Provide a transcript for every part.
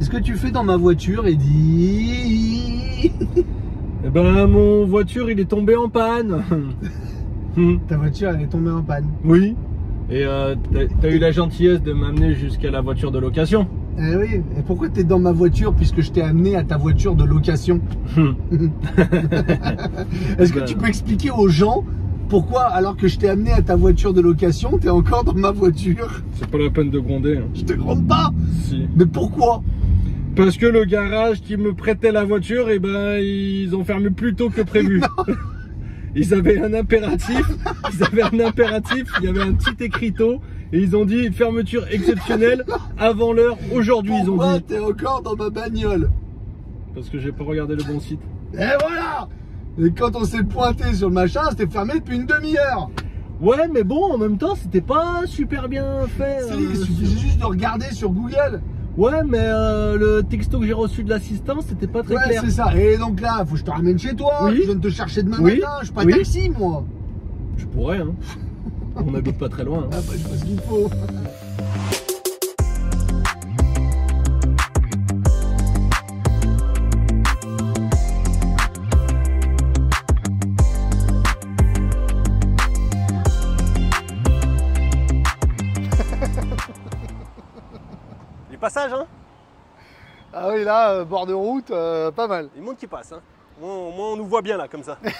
Qu'est-ce que tu fais dans ma voiture, Eddy? Eh ben, mon voiture, il est tombé en panne. Ta voiture, elle est tombée en panne. Oui. Et t'as eu la gentillesse de m'amener jusqu'à la voiture de location. Eh oui, et pourquoi t'es dans ma voiture puisque je t'ai amené à ta voiture de location? Est-ce que tu peux expliquer aux gens pourquoi, alors que je t'ai amené à ta voiture de location, t'es encore dans ma voiture? C'est pas la peine de gronder. Hein. Je te gronde pas. Si. Mais pourquoi? Parce que le garage qui me prêtait la voiture, eh ben, ils ont fermé plus tôt que prévu. Ils avaient un impératif, il y avait un petit écriteau et ils ont dit fermeture exceptionnelle avant l'heure aujourd'hui. Ils ont Pourquoi dit. t'es encore dans ma bagnole? Parce que j'ai pas regardé le bon site. Et voilà. Et quand on s'est pointé sur le machin, c'était fermé depuis une demi-heure. Ouais, mais bon, en même temps, c'était pas super bien fait. Si, il suffisait juste de regarder sur Google. Ouais, mais le texto que j'ai reçu de l'assistance, c'était pas très clair. Ouais, c'est ça. Et donc là, faut que je te ramène chez toi. Oui. Je viens de te chercher demain Oui. matin. Je suis pas Oui. taxi, moi. Je pourrais, hein. On n'habite pas très loin. Hein. Ah bah, je sais ce qu'il faut. Du passage, hein? Ah oui, là, bord de route, pas mal. Il y a du monde qui passe, hein? Moi, on nous voit bien là, comme ça. Ouais.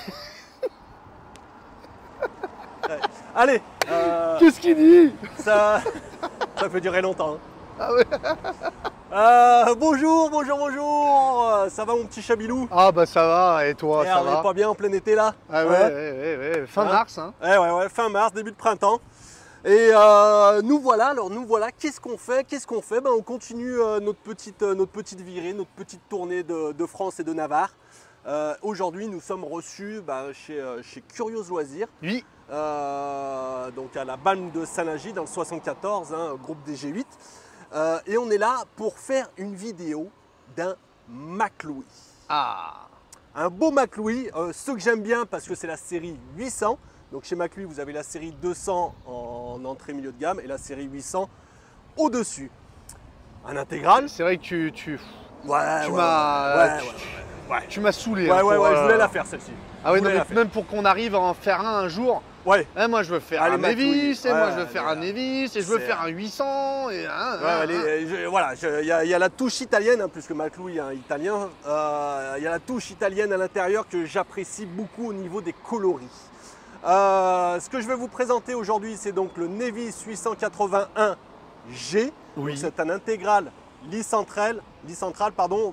Allez, Qu'est-ce qu'il dit? ça peut durer longtemps. Hein. Ah ouais. Bonjour. Ça va mon petit chabilou? Ah bah ça va, et toi, Eh, ça on est va? pas bien en plein été là? Ah ouais. Fin Hein? mars, hein. Ouais, fin mars, début de printemps. Et nous voilà, qu'est-ce qu'on fait? Ben, on continue notre petite virée, notre petite tournée de France et de Navarre. Aujourd'hui, nous sommes reçus chez Curios Loisirs, Oui. donc à la Balme de Saint-Lagy dans le 74, hein, groupe DG8. Et on est là pour faire une vidéo d'un McLouis. Ah. Un beau McLouis, ce que j'aime bien parce que c'est la série 800. Donc chez McLouis, vous avez la série 200 en entrée milieu de gamme et la série 800 au-dessus. Un intégral. C'est vrai que tu Ouais, m'as saoulé. Ouais, hein, je voulais la faire celle-ci. Ah ouais, Je non, voulais mais la faire. même pour qu'on arrive à en faire un jour. Ouais. Hein, moi je veux faire Allez, un Nevis, et ouais, moi je veux faire un Nevis, et je veux c'est- faire un 800, et Il y a la touche italienne, hein, puisque McLouis est un italien. Il y a la touche italienne à l'intérieur que j'apprécie beaucoup au niveau des coloris. Ce que je vais vous présenter aujourd'hui, c'est donc le Nevis 881G. Oui. C'est un intégral lit central,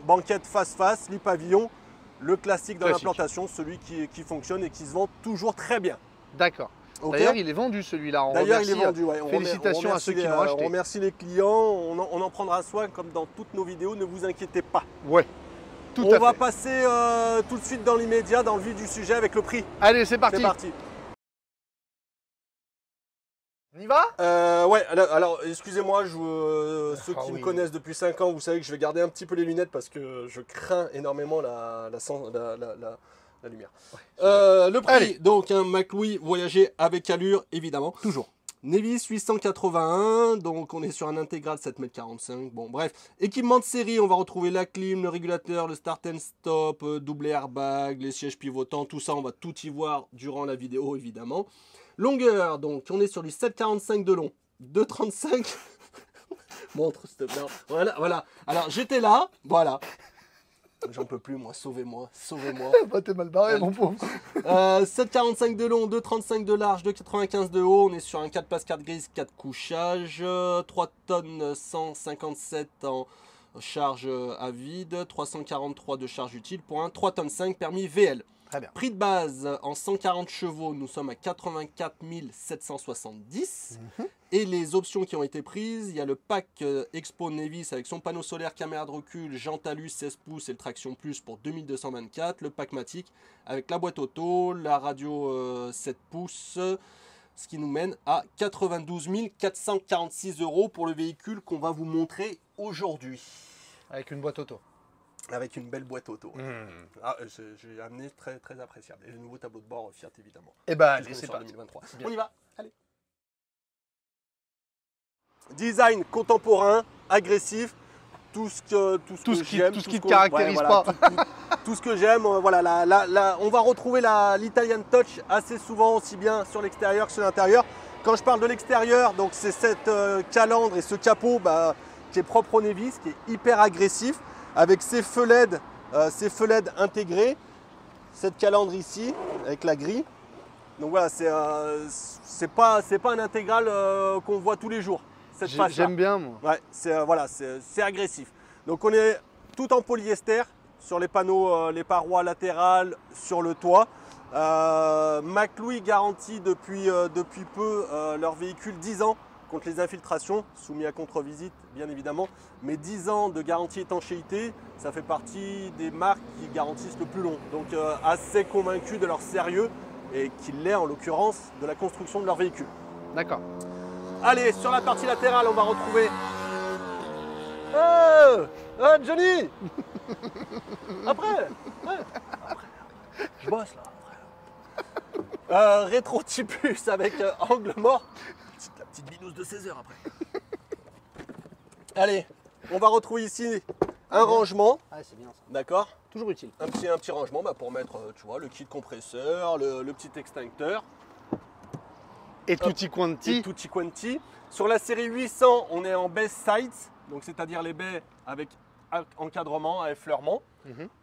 banquette face-face, lit pavillon, le classique dans Classique. l'implantation, celui qui fonctionne et qui se vend toujours très bien. D'accord. Ok. D'ailleurs, il est vendu celui-là. On D'ailleurs, il est remercie, vendu. Ouais. Félicitations à ceux qui l'ont On acheté. remercie les clients. On en prendra soin comme dans toutes nos vidéos. Ne vous inquiétez pas. Ouais. Tout On à va fait. passer tout de suite dans l'immédiat, dans le vif du sujet avec le prix. Allez, c'est parti. C'est parti. On y va? Ouais, alors excusez-moi, ceux qui me oui. connaissent depuis 5 ans, vous savez que je vais garder un petit peu les lunettes parce que je crains énormément la lumière. Le prix, Allez. donc un McLouis voyager avec allure, évidemment. Toujours. Nevis 881, donc on est sur un intégral 7,45 m. Bon, bref. Équipement de série, on va retrouver la clim, le régulateur, le start and stop, double airbag, les sièges pivotants, tout ça, on va tout y voir durant la vidéo, évidemment. Longueur, donc on est sur du 7,45 de long, 2,35. Montre, s'il te plaît. Voilà. Alors j'étais là, voilà. J'en peux plus, moi, sauvez-moi. Bah, t'es mal barré, mon pauvre. 7,45 de long, 2,35 de large, 2,95 de haut. On est sur un 4 places carte grise, 4 couchages, 3 tonnes 157 en charge à vide, 343 de charge utile pour un 3 tonnes 5 permis VL. Très bien. Prix de base en 140 chevaux, nous sommes à 84 770. Et les options qui ont été prises, il y a le pack Expo Nevis avec son panneau solaire, caméra de recul, jante alu 16 pouces et le traction plus pour 2224. Le pack Matic avec la boîte auto, la radio 7 pouces, ce qui nous mène à 92 446 € pour le véhicule qu'on va vous montrer aujourd'hui. Avec une boîte auto. Avec une belle boîte auto. Ah, j'ai amené très appréciable. Et le nouveau tableau de bord Fiat évidemment. Et bah, Puisqu'on allez, est c'est sur parti. 2023. Bien. On y va, allez. Design contemporain, agressif, tout ce que j'aime, tout ce qui te caractérise pas. Tout ce que j'aime, voilà, on va retrouver l'Italian Touch assez souvent, aussi bien sur l'extérieur que sur l'intérieur. Quand je parle de l'extérieur, donc c'est cette calandre et ce capot qui est propre au Nevis, qui est hyper agressif, avec ses feux LED intégrés, cette calandre ici avec la grille. Donc voilà, c'est pas un intégral qu'on voit tous les jours. J'aime bien moi. Ouais, c'est agressif. Donc on est tout en polyester sur les panneaux, les parois latérales, sur le toit. McLouis garantit depuis peu leur véhicule 10 ans contre les infiltrations, soumis à contre-visite bien évidemment, mais 10 ans de garantie étanchéité, ça fait partie des marques qui garantissent le plus long. Donc assez convaincu de leur sérieux et qu'il l'est en l'occurrence de la construction de leur véhicule. D'accord. Allez, sur la partie latérale, on va retrouver... Johnny Après je bosse là. Rétrotypus avec angle mort. La petite binouse de 16 heures après. Allez, on va retrouver ici un rangement. Ah, c'est bien ça. D'accord. Toujours utile. Un petit rangement pour mettre, tu vois, le kit compresseur, le petit extincteur. Et tutti quanti. Et tutti quanti. Sur la série 800, on est en base sides, donc c'est-à-dire les baies avec encadrement, à effleurement.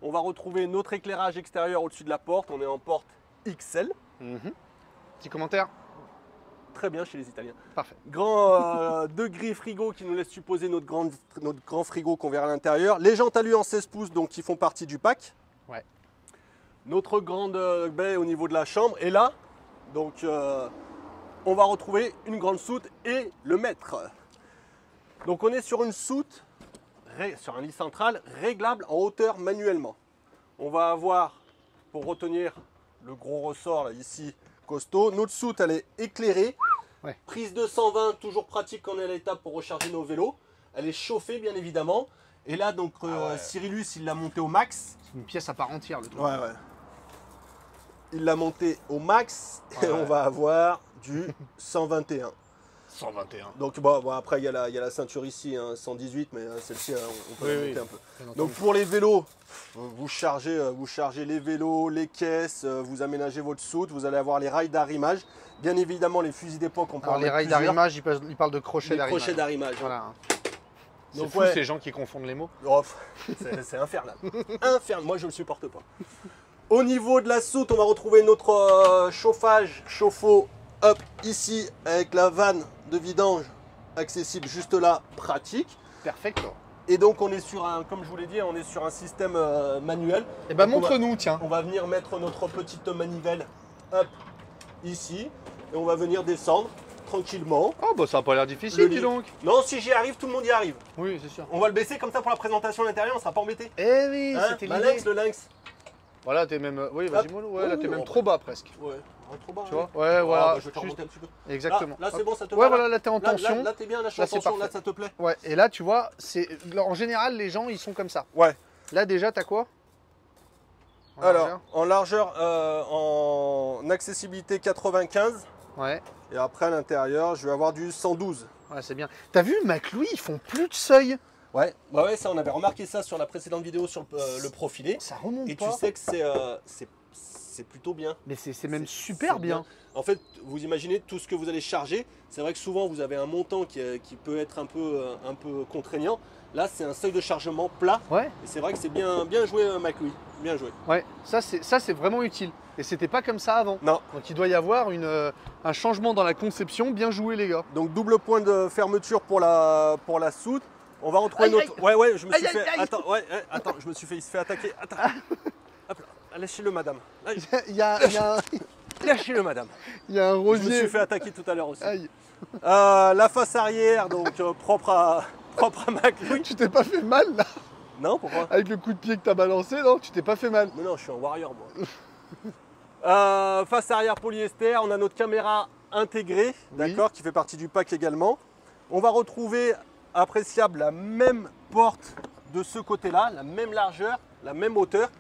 On va retrouver notre éclairage extérieur au-dessus de la porte. On est en porte XL. Petit commentaire. Très bien chez les Italiens. Parfait. Grand 2 grilles frigo qui nous laissent supposer notre grand frigo qu'on verra à l'intérieur. Les jantes alu en 16 pouces, donc qui font partie du pack. Ouais. Notre grande baie au niveau de la chambre. Et là, donc on va retrouver une grande soute et le maître. Donc on est sur une soute, sur un lit central, réglable en hauteur manuellement. On va avoir, pour retenir le gros ressort là, ici, costaud, notre soute elle est éclairée. Ouais. Prise de 120, toujours pratique quand on est à l'étape pour recharger nos vélos. Elle est chauffée bien évidemment. Et là donc Cyrillus il l'a monté au max. C'est une pièce à part entière le truc. Ouais. Il l'a monté au max et on va avoir du 121. 121. Donc bon, après il y a la ceinture ici, hein, 118, mais celle-ci on peut la monter un peu. Donc pour les vélos, vous chargez les vélos, les caisses, vous aménagez votre soute, vous allez avoir les rails d'arrimage. Bien évidemment les fusils d'époque, on peut Alors en les mettre rails plusieurs. d'arrimage, ils parlent de crochets d'arrimage. Crochets d'arrimage. Voilà. C'est Donc fou ces gens qui confondent les mots. Oh, c'est infernal. Infernal, moi je ne le supporte pas. Au niveau de la soute, on va retrouver notre chauffage, chauffe-eau, hop, ici, avec la vanne de vidange accessible juste là, pratique. Perfecto. Et donc on est sur un, comme je vous l'ai dit, on est sur un système manuel. Et ben Donc, montre-nous, tiens. On va venir mettre notre petite manivelle, hop, ici, et on va venir descendre tranquillement. Oh bah ça a pas l'air difficile, dis donc. Non, si j'y arrive, tout le monde y arrive. Oui, c'est sûr. On va le baisser comme ça pour la présentation à l'intérieur, on sera pas embêté. Eh oui, Hein, c'était bah, l'idée. lynx, le lynx. Voilà, t'es même. Oui, vas-y, mollo. Ouais, là, t'es même trop bas presque. Ouais, trop bas. Tu vois? Ouais, voilà. Bah, je vais te remonter un petit peu. Exactement. Là c'est bon, ça te Ouais, va. voilà, là t'es en tension. Là t'es bien, là je suis Là, en c'est tension, là parfait. ça te plaît. Ouais, et là, tu vois, c'est en général, les gens, ils sont comme ça. Ouais. Là, déjà, t'as quoi? Alors, en largeur, en accessibilité 95. Ouais. Et après à l'intérieur, je vais avoir du 112. Ouais, c'est bien. T'as vu, McLouis, ils font plus de seuil. Ouais, ça on avait remarqué ça sur la précédente vidéo sur le profilé. Ça remonte Et pas. tu sais que c'est plutôt bien. Mais c'est même super bien. En fait, vous imaginez tout ce que vous allez charger. C'est vrai que souvent vous avez un montant qui peut être un peu contraignant. Là, c'est un seuil de chargement plat. Ouais. Et c'est vrai que c'est bien joué, McLouis. Bien joué. Ouais, ça c'est vraiment utile. Et c'était pas comme ça avant. Non. Donc il doit y avoir un changement dans la conception. Bien joué, les gars. Donc double point de fermeture pour la soute. On va retrouver Aïe, notre. aïe. Ouais, je me suis Aïe, fait. aïe, aïe. Attends, je me suis fait attaquer. Attends. Hop là. Lâchez-le, madame. Là, Il y a lâchez-le, madame. un Je me rosier. suis fait attaquer tout à l'heure aussi. Aïe. La face arrière, donc propre à McLouis. Tu t'es pas fait mal là? Non, pourquoi? Avec le coup de pied que t'as balancé, non? Tu t'es pas fait mal? Mais non, je suis un warrior, moi. Face arrière polyester, on a notre caméra intégrée, d'accord, qui fait partie du pack également. On va retrouver appréciable la même porte de ce côté-là, la même largeur, la même hauteur.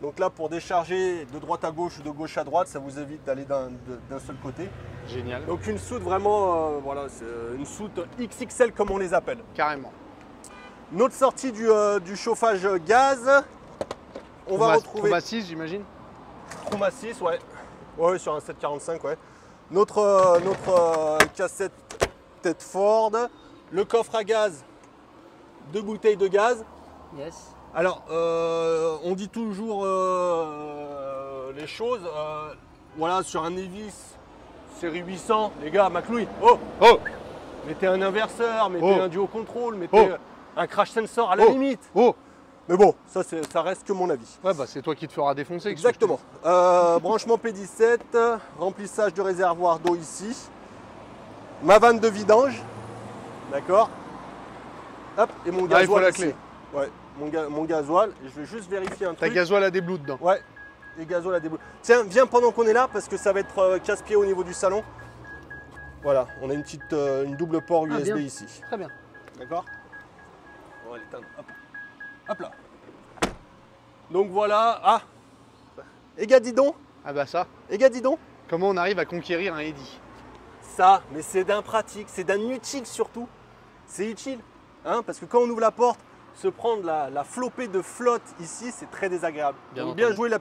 Donc là, pour décharger de droite à gauche ou de gauche à droite, ça vous évite d'aller d'un seul côté. Génial. Donc une soute vraiment, voilà, c'est une soute XXL comme on les appelle. Carrément. Notre sortie du chauffage gaz. On va retrouver. Trauma 6, j'imagine. Trauma 6, ouais. Ouais, sur un 745, ouais. Notre cassette tête Ford. Le coffre à gaz. 2 bouteilles de gaz. Yes. Alors, on dit toujours les choses. Voilà, sur un Nevis série 800, les gars, McLouis. Oh, Oh, mettez un inverseur, mettez Oh. un duo contrôle, mettez un crash sensor à la Oh. limite. oh. Mais bon, ça reste que mon avis. Ouais, bah c'est toi qui te feras défoncer. Exactement. Branchement P17, remplissage de réservoir d'eau ici. Ma vanne de vidange. D'accord. Hop, et mon Ah, il faut gasoil la ici. clé. Ouais, mon gasoil. Et je vais juste vérifier un Ta truc. gasoil a des blouts dedans. Ouais, les gasoils à débouler. Tiens, viens pendant qu'on est là parce que ça va être casse-pied au niveau du salon. Voilà, on a une double port USB bien. ici. Très bien. D'accord. On va l'éteindre. Hop. Hop là. Donc voilà. Ah. Et gars, dis donc. Ah bah ça. Et gars, dis donc. Comment on arrive à conquérir un Eddy? Ça, mais c'est d'un pratique, c'est d'un utile surtout. C'est utile. Hein, parce que quand on ouvre la porte, se prendre la flopée de flotte ici, c'est très désagréable. Bien Donc bien entendu. joué la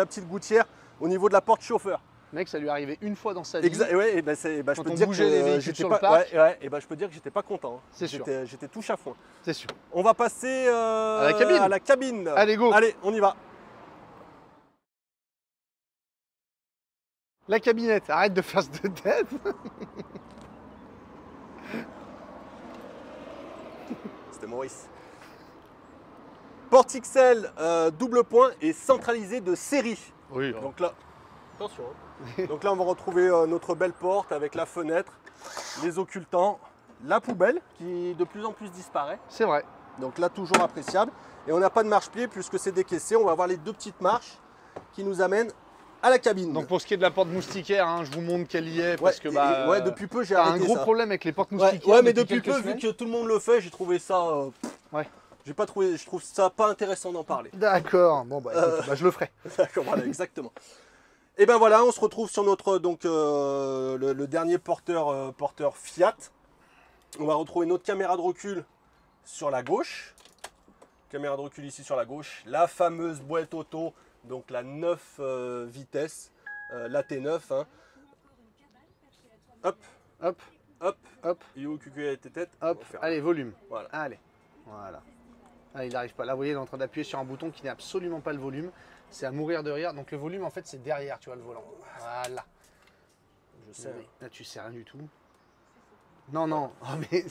petite gouttière au niveau de la porte chauffeur. Mec, ça lui est arrivé une fois dans sa vie. Ouais, et ben je Quand peux on te dire bougeait les que véhicules j'étais sur pas, le parc. et ben je peux dire que j'étais pas content. Hein. C'est sûr. J'étais tout chafouin. C'est sûr. On va passer la cabine. à la cabine. Allez, go. Allez, on y va. La cabinette, arrête de faire ce de tête. C'était Maurice. Porte XL double point et centralisé de série. Oui. Donc là, attention. Hein. Donc là, on va retrouver notre belle porte avec la fenêtre, les occultants, la poubelle qui de plus en plus disparaît. C'est vrai. Donc là, toujours appréciable. Et on n'a pas de marche-pied puisque c'est décaissé. On va avoir les 2 petites marches qui nous amènent à la cabine. Donc pour ce qui est de la porte moustiquaire, hein, je vous montre qu'elle y est ouais, parce que bah. ouais, depuis peu, j'ai t'as un arrêté gros ça. problème avec les portes Ouais, moustiquaires. ouais, mais depuis peu, quelques vu semaines. que tout le monde le fait, j'ai trouvé ça. Ouais. J'ai pas trouvé. Je trouve ça pas intéressant d'en parler. D'accord. Bon bah, écoute, bah, je le ferai. D'accord, voilà, exactement. Et ben voilà, on se retrouve sur notre donc le dernier porteur Fiat. On va retrouver notre caméra de recul sur la gauche. Caméra de recul ici sur la gauche. La fameuse boîte auto, donc la 9 vitesses, la T9. Hein. Hop, Hop, hop, hop, et où QQ tête. hop. On va faire. Allez, volume. Voilà. Allez. Voilà. Ah, il n'arrive pas. Là, vous voyez, il est en train d'appuyer sur un bouton qui n'est absolument pas le volume. C'est à mourir de rire. Donc le volume, en fait, c'est derrière, tu vois, le volant. Voilà. Je sais. Là, tu sais rien du tout. Non, non. Oh, mais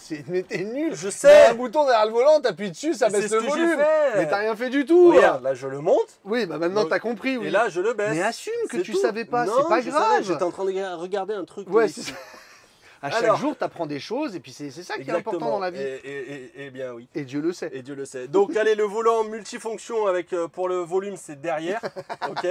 t'es nul. Je Il y sais. a un bouton derrière le volant, t'appuies dessus, ça C'est baisse ce le que j'ai volume. fait. Mais t'as rien fait du tout. Regarde, là je le monte. Oui, bah maintenant Donc, t'as compris. Oui. Et là je le baisse. Mais assume que C'est tu tout. savais pas, Non, c'est pas je grave. savais, j'étais en train de regarder un truc. Ouais, ici. c'est ça. À chaque Alors. jour, t'apprends des choses et puis c'est ça qui est important Exactement. dans la vie. Et bien oui. Et Dieu le sait. Et Dieu le sait. Donc allez, le volant multifonction avec pour le volume c'est derrière. Ok.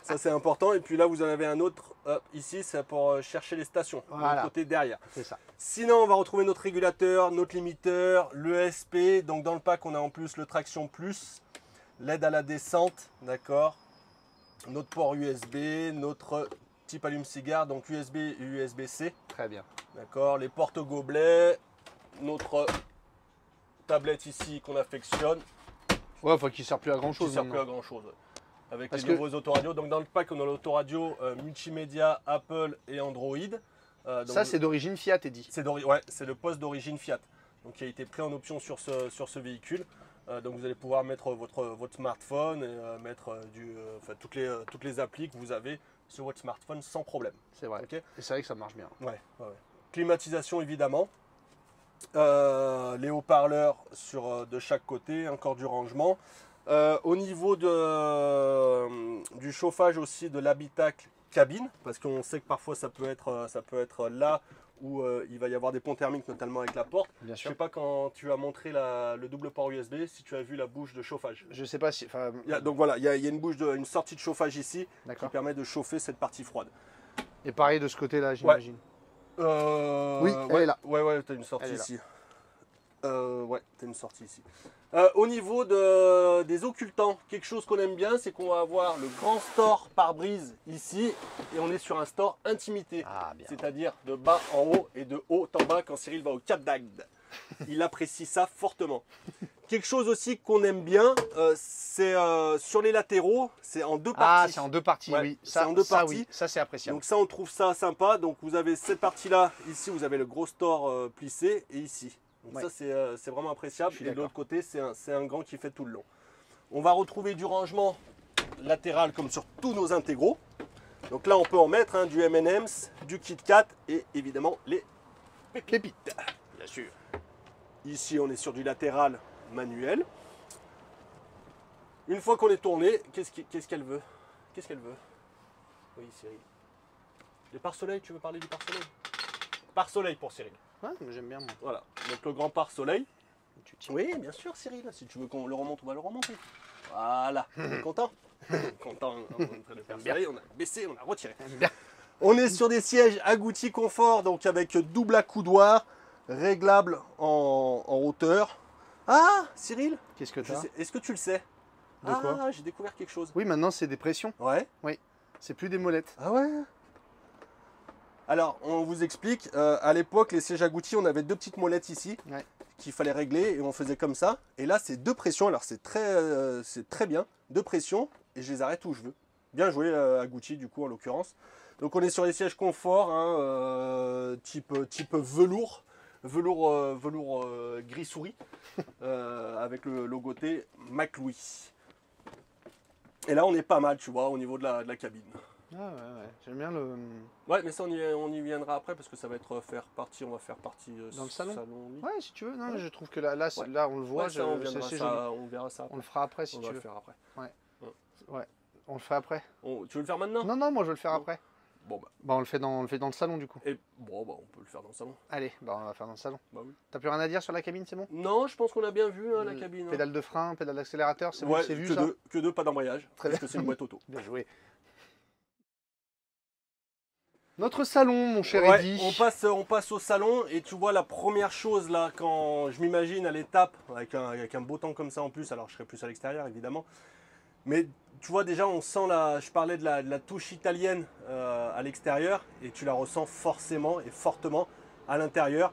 Ça c'est important. Et puis là vous en avez un autre ici, c'est pour chercher les stations. Voilà. De côté derrière. C'est ça. Sinon on va retrouver notre régulateur, notre limiteur, l'ESP. Donc dans le pack on a en plus le traction plus, l'aide à la descente, d'accord. Notre port USB, notre type allume-cigare, donc USB et USB-C. Très bien. D'accord, les porte-gobelets, notre tablette ici qu'on affectionne, Ouais, enfin qui sert plus à grand qui chose. ne sert plus à grand chose. Avec Parce les que- nouveaux autoradios. Donc dans le pack, on a l'autoradio multimédia, Apple et Android. Donc, Ça, c'est d'origine Fiat, Eddy. c'est le poste d'origine Fiat. Donc qui a été pris en option sur ce véhicule. Donc vous allez pouvoir mettre votre smartphone et mettre toutes les applis que vous avez sur votre smartphone sans problème. C'est vrai. Ok. Et c'est vrai que ça marche bien. Ouais. Climatisation évidemment. Les haut-parleurs de chaque côté, encore du rangement. Au niveau du chauffage aussi de l'habitacle cabine, parce qu'on sait que parfois ça peut être là où il va y avoir des ponts thermiques, notamment avec la porte. Bien Je sûr. sais pas quand tu as montré le double port USB, si tu as vu la bouche de chauffage. Je sais pas si. Enfin, Donc voilà, il y a une sortie de chauffage ici qui d'accord. permet de chauffer cette partie froide. Et pareil de ce côté-là, j'imagine. Oui, elle ouais, est là. Ouais, tu as une sortie Elle est là. ici. Ouais, tu as une sortie ici. Au niveau des occultants, quelque chose qu'on aime bien, c'est qu'on va avoir le grand store pare-brise ici et on est sur un store intimité. Ah, bien. C'est-à-dire de bas en haut et de haut en bas quand Cyril va au Cap d'Agde. Il apprécie ça fortement. Quelque chose aussi qu'on aime bien, c'est sur les latéraux, c'est en deux parties. Ah, c'est en deux parties, Ouais, oui. c'est en deux parties. Oui, ça c'est appréciable. Donc ça, on trouve ça sympa. Donc vous avez cette partie-là, ici vous avez le gros store plissé, et ici. Donc Ouais. ça, c'est vraiment appréciable. Je suis Et de d'accord. l'autre côté, c'est un grand qui fait tout le long. On va retrouver du rangement latéral comme sur tous nos intégraux. Donc là, on peut en mettre hein, du M&M's, du Kit Kat et évidemment les pépites. Bien sûr. Ici, on est sur du latéral manuel. Une fois qu'on est tourné, qu'est-ce qu'elle veut? Qu'est-ce qu'elle veut? Oui, Cyril. Les pare-soleil, tu veux parler du pare-soleil? Pare-soleil pour Cyril. Ouais, mais j'aime bien moi. Voilà, donc le grand pare-soleil. Tu tiens. Oui, bien sûr, Cyril. Si tu veux qu'on le remonte, on va le remonter. Voilà, on est content. Content, on est en train de faire soleil, on a baissé, on a retiré. Bien. On est sur des sièges agoutis confort, donc avec double accoudoir, réglable en hauteur. Ah, Cyril, Qu'est-ce que tu as? est-ce que tu le sais? De quoi? Ah, j'ai découvert quelque chose. Oui, maintenant c'est des pressions. Ouais. C'est plus des molettes. Ah ouais. Alors, on vous explique. À l'époque, les sièges agoutis, on avait deux petites molettes ici Ouais. qu'il fallait régler et on faisait comme ça. Et là, c'est deux pressions. Alors, c'est très bien. Deux pressions et je les arrête où je veux. Bien joué, agouti, du coup, en l'occurrence. Donc, on est sur les sièges confort, hein, type velours. Velours gris souris avec le logoté McLouis. Et là, on est pas mal, tu vois, au niveau de la cabine. Ah ouais. J'aime bien le. Ouais, mais ça, on y viendra après parce que ça va être on va faire partie Dans le salon oui. Ouais, si tu veux. Non, Ouais. mais je trouve que là, Ouais. là on le voit. Ouais, ça, on, c'est viendra joli. ça, on verra ça On après. le fera après si On tu va le veux. faire après. Ouais. On le fait après. Tu veux le faire maintenant? Non, moi je veux le faire Non. après. Bon, bah. Bah on le fait dans le salon du coup. Et, bon, bah, on peut le faire dans le salon. Allez, bah on va faire dans le salon. Bah oui. T'as plus rien à dire sur la cabine, c'est bon? Non, je pense qu'on a bien vu hein, la cabine. hein. Pédale de frein, pédale d'accélérateur, c'est Ouais, bon, c'est vu que ça? que deux, pas d'embrayage. Très Parce bien. que c'est une boîte auto. Bien joué. Notre salon, mon cher Ouais, Eddy. on passe au salon et tu vois la première chose là, quand je m'imagine à l'étape, avec un beau temps comme ça en plus, alors je serai plus à l'extérieur évidemment, mais tu vois déjà on sent je parlais de la touche italienne à l'extérieur et tu la ressens forcément et fortement à l'intérieur,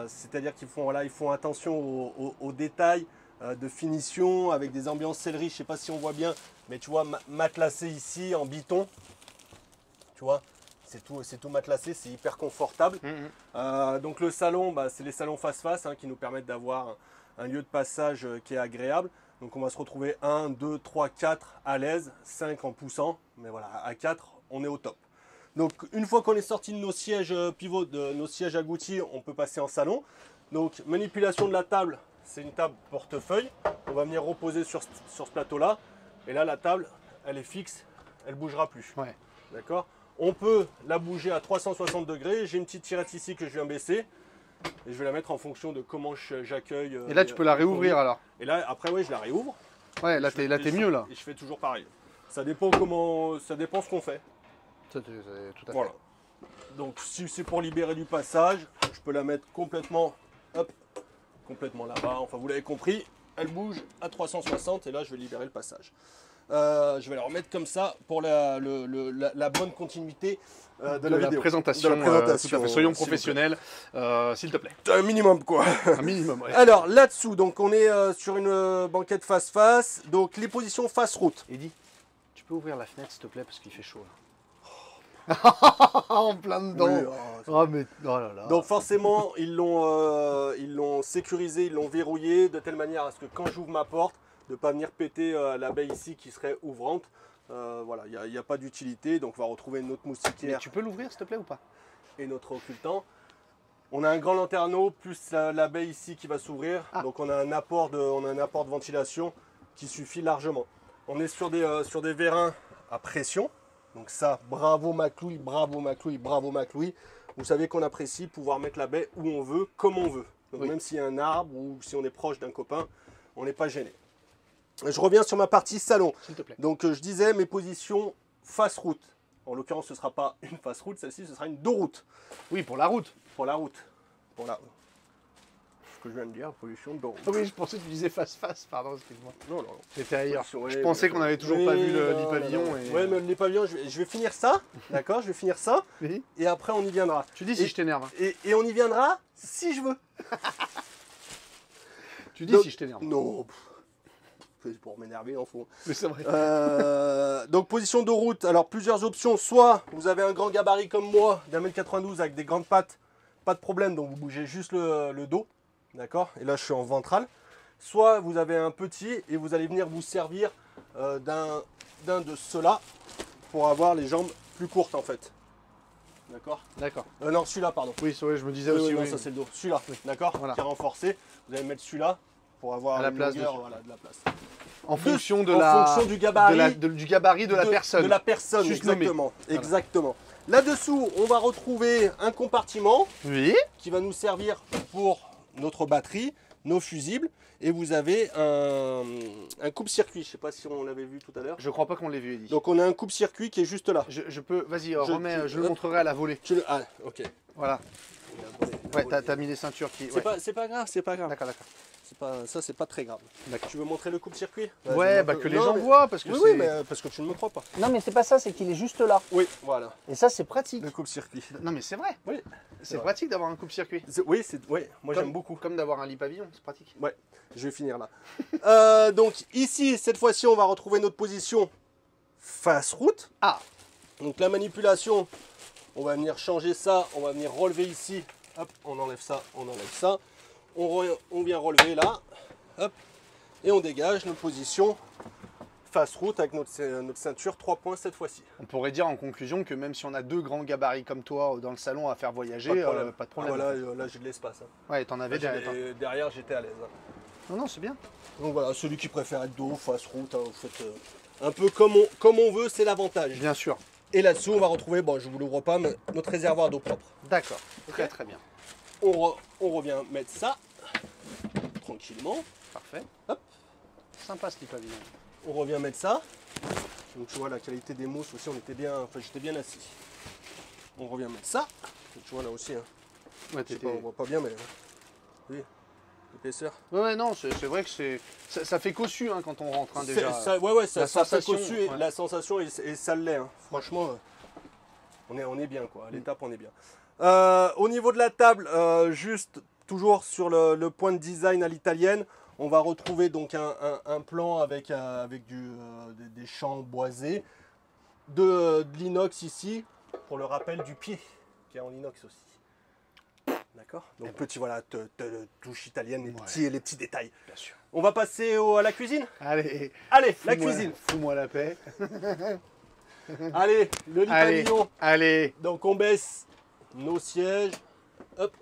c'est-à-dire qu'ils font, voilà, ils font attention aux détails de finition avec des ambiances sellerie, je sais pas si on voit bien, mais tu vois matelassé ici en biton, tu vois. C'est tout matelassé, c'est hyper confortable. Donc le salon, bah, c'est les salons face-face hein, qui nous permettent d'avoir un lieu de passage qui est agréable. Donc on va se retrouver 1, 2, 3, 4 à l'aise, 5 en poussant. Mais voilà, à 4, on est au top. Donc une fois qu'on est sorti de nos sièges pivots, de nos sièges agoutis, on peut passer en salon. Donc manipulation de la table, c'est une table portefeuille. On va venir reposer sur ce plateau-là. Et là, la table, elle est fixe, elle ne bougera plus. Ouais. D'accord ? On peut la bouger à 360 degrés. J'ai une petite tirette ici que je viens baisser. Et je vais la mettre en fonction de comment j'accueille. Et là, tu peux la réouvrir alors. Et là, après, oui, je la réouvre. Ouais, là, t'es mieux là. Et je fais toujours pareil. Ça dépend ce qu'on fait. Ça, tout à fait. Voilà. Donc, si c'est pour libérer du passage, je peux la mettre complètement, hop, complètement là-bas. Enfin, vous l'avez compris, elle bouge à 360 et là, je vais libérer le passage. Je vais la remettre comme ça pour la bonne continuité de la vidéo. Présentation, De la présentation, tout à fait. Soyons s'il vous professionnels, s'il te plaît. Un minimum, quoi. Un minimum, ouais. Alors, là-dessous, donc on est sur une banquette face-face. Donc, les positions face-route. Eddy, tu peux ouvrir la fenêtre, s'il te plaît, parce qu'il fait chaud là. En plein dedans. Oui, Oh, mais oh là là. Donc forcément, ils l'ont sécurisé, ils l'ont verrouillé de telle manière à ce que quand j'ouvre ma porte, de ne pas venir péter la baie ici qui serait ouvrante. Voilà, il n'y a pas d'utilité, donc on va retrouver notre Mais moustiquaire tu peux l'ouvrir, s'il te plaît, ou pas? et notre occultant. On a un grand lanterneau plus la baie ici qui va s'ouvrir, Ah. donc on a un apport de ventilation qui suffit largement. On est sur des vérins à pression. Donc ça, bravo McLouis, bravo McLouis, bravo McLouis. Vous savez qu'on apprécie pouvoir mettre la baie où on veut, comme on veut. Donc Oui. même s'il y a un arbre ou si on est proche d'un copain, on n'est pas gêné. Je reviens sur ma partie salon. S'il te plaît. Donc je disais mes positions face route. En l'occurrence, ce ne sera pas une face route, celle-ci, ce sera une deux routes Oui, pour la route. pour la route. Pour la... Ce que je viens de dire, position de route. Ah oui, je pensais que tu disais face-face, pardon, excuse-moi. Non, non, non. J'étais ailleurs. Position, Je ouais, pensais bien qu'on sûr. avait toujours Oui, pas vu non, les non, pavillons. non. Et... Ouais, mais les pavillons, je vais finir ça, d'accord? Je vais finir ça, Oui. et après on y viendra. Tu dis si Et- je t'énerve. Et on y viendra si je veux. Tu dis Donc, si je t'énerve. Non, c'est pour m'énerver, en fond. Mais c'est vrai. Donc position de route, alors plusieurs options. Soit vous avez un grand gabarit comme moi, d'1m92 avec des grandes pattes, pas de problème, donc vous bougez juste le dos. D'accord? Et là je suis en ventral. Soit vous avez un petit et vous allez venir vous servir d'un de ceux-là pour avoir les jambes plus courtes en fait. D'accord? D'accord. Non, celui-là, pardon. Oui, c'est vrai, je me disais Oui, aussi. oui, non, oui. ça c'est le dos. Celui-là, d'accord? Voilà. Qui est renforcé. Vous allez mettre celui-là pour avoir À la une place longueur, dessus. voilà, de la place. En fonction de en la. fonction du gabarit. du gabarit de la personne. De la personne, Juste nommé. exactement. Voilà. Exactement. Là-dessous, on va retrouver un compartiment Oui. qui va nous servir pour notre batterie, nos fusibles. Et vous avez un coupe-circuit. Je ne sais pas si on l'avait vu tout à l'heure. Je crois pas qu'on l'ait vu, Eddy. Donc on a un coupe-circuit qui est juste là. Je peux. Vas-y, Je- remets, je le hop. montrerai à la volée. Ah, ok. Voilà. Ouais, t'as mis les ceintures qui. Ouais. C'est pas grave, c'est pas grave. D'accord, d'accord. Ça, c'est pas très grave. D'accord. Tu veux montrer le coupe-circuit? Ouais, bah que les gens voient parce que Oui, c'est. oui, mais parce que tu ne me crois pas. Non, mais c'est pas ça, c'est qu'il est juste là. Oui, voilà. Et ça, c'est pratique. Le coupe-circuit. Non, mais c'est vrai. Oui. C'est vrai. pratique d'avoir un coupe-circuit. Oui, moi j'aime beaucoup. Comme d'avoir un lit pavillon, c'est pratique. Ouais, je vais finir là. Donc ici, cette fois-ci, on va retrouver notre position face route. Ah, Donc la manipulation, on va venir changer ça, on va venir relever ici. Hop, on enlève ça, on enlève ça. On vient relever là. Hop, et on dégage notre position face route avec notre ceinture 3 points cette fois-ci. on pourrait dire en conclusion que même si on a deux grands gabarits comme toi dans le salon à faire voyager, pas de problème. Ah, voilà, là j'ai de l'espace. Hein. Ouais, t'en avais Là, derrière. derrière, j'étais à l'aise. Hein. Non, non, c'est bien. Donc voilà, celui qui préfère être dos, face route, hein, vous faites un peu comme on veut, c'est l'avantage. Bien sûr. Et là-dessous, on va retrouver, bon, je vous l'ouvre pas, mais notre réservoir d'eau propre. D'accord. Ok. Très très bien. On revient mettre ça tranquillement. Parfait. Hop. Sympa ce lit pavillon. On revient mettre ça. Donc tu vois la qualité des mousses aussi, j'étais bien assis. On revient mettre ça. Donc, tu vois là aussi, hein. Ouais, Je sais pas, on voit pas bien, mais oui, l'épaisseur. Ouais, non, c'est vrai que ça fait cossu hein, quand on rentre hein, déjà. Ça la fait sensation, cossu et ouais. la sensation et ça l'est. Hein. Franchement, on est bien quoi. À l'étape, on est bien. Au niveau de la table, juste toujours sur le point de design à l'italienne, on va retrouver donc un plan avec des champs boisés, de l'inox ici, pour le rappel du pied, qui est en inox aussi. D'accord? Donc petit, voilà, touche italienne, les petits détails. Bien sûr. On va passer à la cuisine. Allez, Allez, la fous-moi- cuisine. Fous-moi la paix. Allez, le lit Allez, pavillon. allez. Donc on baisse nos sièges. Hop.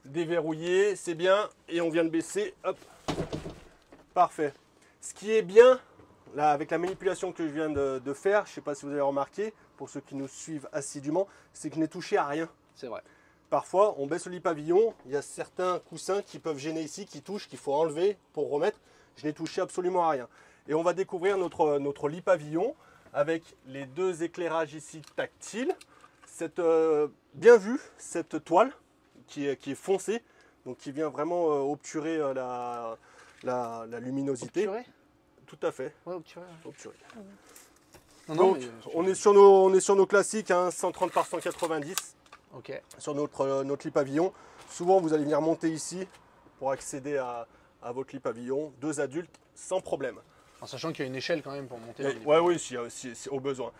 Déverrouillé, c'est bien. Et on vient de baisser. Hop. Parfait. Ce qui est bien, là, avec la manipulation que je viens de faire, je ne sais pas si vous avez remarqué, pour ceux qui nous suivent assidûment, c'est que je n'ai touché à rien. C'est vrai. Parfois, on baisse le lit pavillon, il y a certains coussins qui peuvent gêner ici, qui touchent, qu'il faut enlever pour remettre. Je n'ai touché absolument à rien. Et on va découvrir notre lit pavillon avec les deux éclairages ici tactiles. Bien vu, cette toile qui est foncée, donc qui vient vraiment obturer la luminosité. Obturé. Tout à fait, Ouais, obturé. obturer. Non, Donc, mais- on est sur nos classiques, hein, 130 par 190. Ok. Sur notre lit pavillon. Souvent, vous allez venir monter ici pour accéder à votre lit pavillon. 2 adultes, sans problème. En sachant qu'il y a une échelle quand même pour monter. dans le lit. Oui, si au besoin.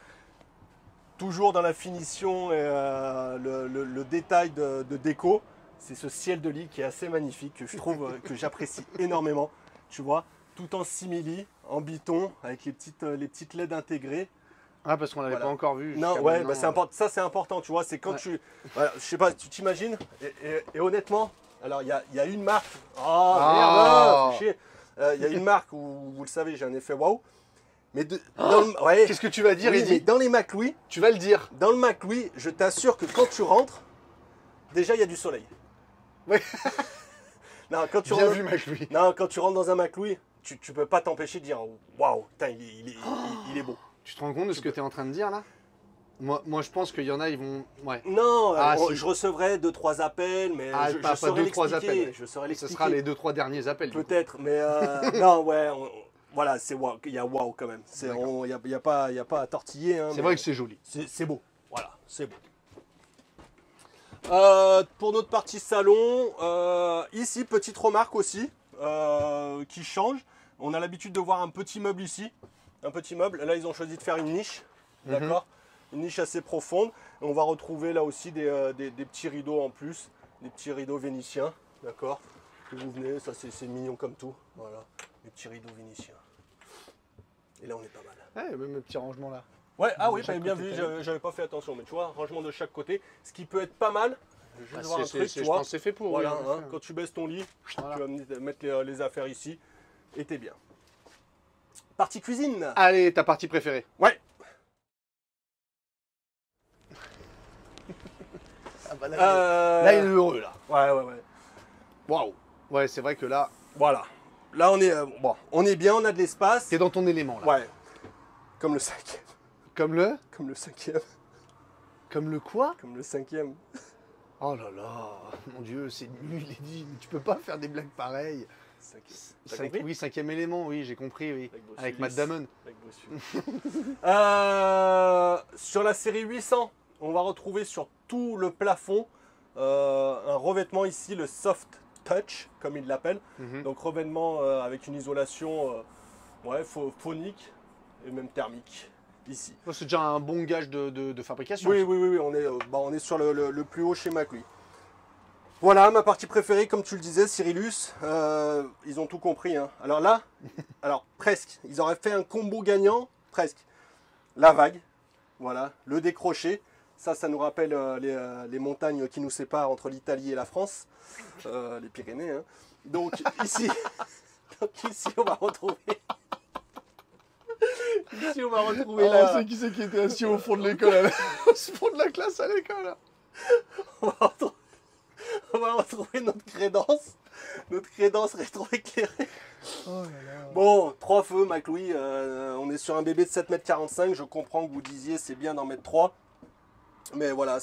Toujours dans la finition et le détail de déco. C'est ce ciel de lit qui est assez magnifique, que je trouve que j'apprécie énormément. Tu vois, tout en simili, en biton, avec les petites LED intégrées. Ah, parce qu'on l'avait Voilà. pas encore vu. Non, jusqu'à ouais, maintenant. bah c'est important. Ça, c'est important, tu vois. C'est quand Ouais. voilà, je sais pas, tu t'imagines. Et honnêtement, alors il y a une marque. Oh Ah. merde, fais chier. Il y a une marque où, vous le savez, j'ai un effet waouh. Mais ouais. Qu'est-ce que tu vas dire, Oui, mais Eddy? dans les McLouis, Tu vas le dire. dans le McLouis, je t'assure que quand tu rentres, déjà il y a du soleil. Oui. Non, quand tu Bien rentres, vu, McLouis. non, quand tu rentres dans un McLouis, tu peux pas t'empêcher de dire waouh, putain, il est beau. Tu te rends compte de ce que tu es en train de dire là? Moi, je pense qu'il y en a, ils vont. Ouais. Non, Ah, si. je recevrai 2-3 appels, mais Ah, je pas saurais 2-3 appels. l'expliquer. Je saurais Ce l'expliquer. sera les 2-3 derniers appels. du coup. Peut-être, mais non, ouais, voilà, c'est wow, il y a wow quand même. D'accord. Il n'y a pas à tortiller. Hein, C'est mais vrai que c'est joli. c'est beau. Voilà, c'est beau. Pour notre partie salon, ici, petite remarque aussi. qui change. On a l'habitude de voir un petit meuble ici. Un petit meuble. Là, ils ont choisi de faire une niche. D'accord. Une niche assez profonde. Et on va retrouver là aussi des petits rideaux en plus. Des petits rideaux vénitiens. D'accord. Vous venez, ça c'est mignon comme tout. Voilà. Des petits rideaux vénitiens. Et là, on est pas mal. Ouais, même le petit rangement là. Ouais, ah oui, De j'avais chaque bien côté, vu, t'as vu. j'avais pas fait attention. Mais tu vois, rangement de chaque côté. Ce qui peut être pas mal. Je vais voir un truc, tu je vois. pense que c'est fait pour. Voilà, oui, en hein, effet. quand tu baisses ton lit, Voilà. tu vas mettre les affaires ici et t'es bien. Partie cuisine. Allez, ta partie préférée. Ouais. Ah bah là, il est heureux là. Ouais. Waouh. Ouais, c'est vrai que là, Voilà. Là, on est, bon, on est bien, on a de l'espace. t'es dans ton élément là. Ouais. Comme le cinquième. Comme le Comme le cinquième. Comme le quoi? Comme le cinquième. Oh là là, mon Dieu, c'est nul, Eddy. Tu peux pas faire des blagues pareilles. T'as compris Oui, cinquième élément, oui, j'ai compris, oui. Avec Matt Damon. Avec Bossuet. Sur la série 800, on va retrouver sur tout le plafond un revêtement ici, le soft touch, comme ils l'appellent. Donc revêtement avec une isolation phonique et même thermique ici. Oh, c'est déjà un bon gage de fabrication. Oui, on est sur le plus haut chez McLui. Voilà, ma partie préférée, comme tu le disais, Cyrillus, ils ont tout compris. Hein. Alors là, presque, ils auraient fait un combo gagnant, presque. La vague, voilà, le décroché. Ça nous rappelle les montagnes qui nous séparent entre l'Italie et la France, les Pyrénées. Hein. Donc ici, on va retrouver... Ici, on va retrouver la... qui c'est qui était assis au fond de l'école, au fond de la classe à l'école là. On va retrouver notre crédence rétroéclairée. Oh là là. Bon, 3 feux, McLui, on est sur un bébé de 7,45 m. Je comprends que vous disiez c'est bien d'en mettre 3. Mais voilà,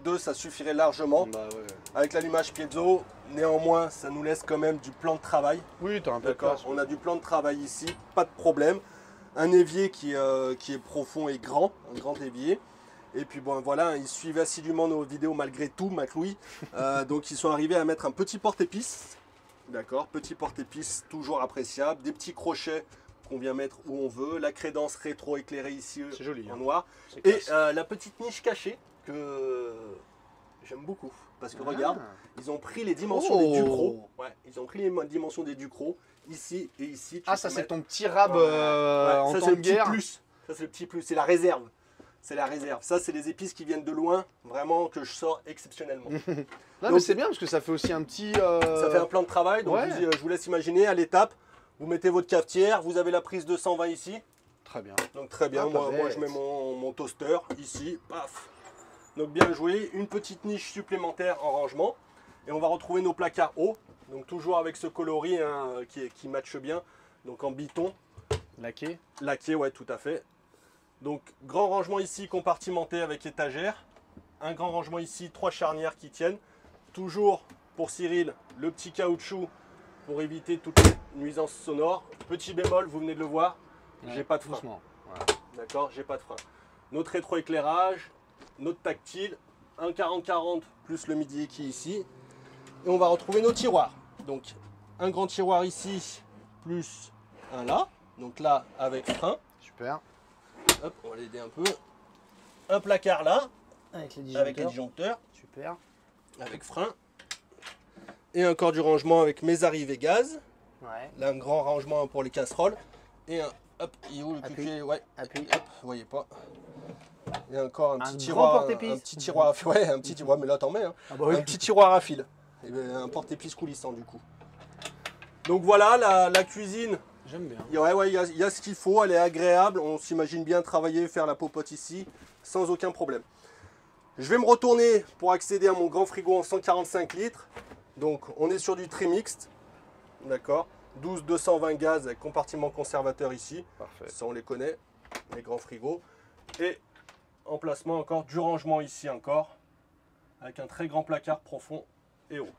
2, ça suffirait largement. Bah ouais. Avec l'allumage piezo, néanmoins, ça nous laisse quand même du plan de travail. Oui, t'as un peu de D'accord, place. on a du plan de travail ici, pas de problème. Un évier qui est profond et grand, un grand évier. Et puis bon, voilà, ils suivent assidûment nos vidéos malgré tout, McLui. Donc ils sont arrivés à mettre un petit porte-épices. D'accord, petit porte-épices toujours appréciable. Des petits crochets qu'on vient mettre où on veut. La crédence rétro-éclairée ici C'est joli, en hein. noir. C'est Et classe. la petite niche cachée que j'aime beaucoup. Parce que regarde, ils ont pris les dimensions des Ducros. Ouais, ils ont pris les dimensions des Ducros. Ici et ici. Ah, ça c'est ton petit rab Ouais, en ça, temps c'est de le petit guerre. plus. Ça c'est le petit plus, c'est la réserve. C'est la réserve. Ça c'est les épices qui viennent de loin, vraiment que je sors exceptionnellement. Non Donc, mais c'est bien parce que ça fait aussi un petit... Ça fait un plan de travail, donc ouais. je vous laisse imaginer à l'étape. Vous mettez votre cafetière, vous avez la prise de 120 ici. Très bien. Donc très bien, Ah, pas moi bête. je mets mon toaster ici, paf. Donc bien joué, une petite niche supplémentaire en rangement. Et on va retrouver nos placards hauts, donc toujours avec ce coloris hein, qui matche bien. Donc en biton, Laqué. laqué, ouais tout à fait. Donc grand rangement ici compartimenté avec étagère. Un grand rangement ici, 3 charnières qui tiennent. Toujours pour Cyril, le petit caoutchouc pour éviter toutes les nuisances sonores. Petit bémol, vous venez de le voir, j'ai pas de frein. Doucement. Voilà. D'accord, j'ai pas de frein. Notre rétroéclairage, notre tactile, un 40-40 plus le midi qui est ici. Et on va retrouver nos tiroirs. Donc un grand tiroir ici, plus un là. Donc là avec frein. Super. Hop, on va l'aider un peu. Un placard là, Avec les avec les disjoncteurs, Super. avec frein. Et encore du rangement avec mes arrivées gaz. Ouais. Là, un grand rangement pour les casseroles. Et un, hop, il est où le Appuie. cucuet? Ouais, Appuie. hop, vous voyez pas. Et encore un petit grand tiroir. porte-épices. Un petit tiroir à fil. Ouais, un petit tiroir, mais là t'en mets. Hein. Ah bah oui. Un petit tiroir à fil. Et ben, un porte-épices coulissant du coup. Donc voilà, la cuisine. J'aime bien. Il y a ce qu'il faut, elle est agréable. On s'imagine bien travailler, faire la popote ici, sans aucun problème. Je vais me retourner pour accéder à mon grand frigo en 145 litres. Donc on est sur du très mixte. D'accord. 12-220 gaz avec compartiment conservateur ici. Parfait. Ça on les connaît, les grands frigos. Et emplacement encore du rangement ici encore. Avec un très grand placard profond et haut.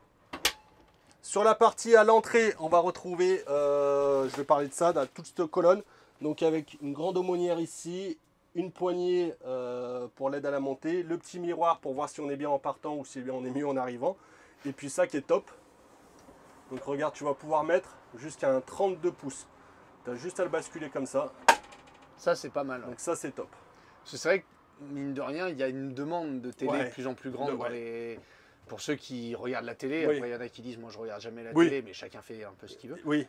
Sur la partie à l'entrée, on va retrouver, je vais parler de ça, dans toute cette colonne. Donc avec une grande aumônière ici, une poignée pour l'aide à la montée, le petit miroir pour voir si on est bien en partant ou si on est mieux en arrivant. Et puis ça qui est top, Donc regarde, tu vas pouvoir mettre jusqu'à un 32 pouces. Tu as juste à le basculer comme ça. Ça, c'est pas mal. Ouais. Donc ça, c'est top. Parce que c'est vrai que, mine de rien, il y a une demande de télé Ouais. de plus en plus grande dans les... pour ceux qui regardent la télé. Oui. Après, il y en a qui disent, moi, je regarde jamais la Oui. télé, mais chacun fait un peu ce qu'il veut. Oui.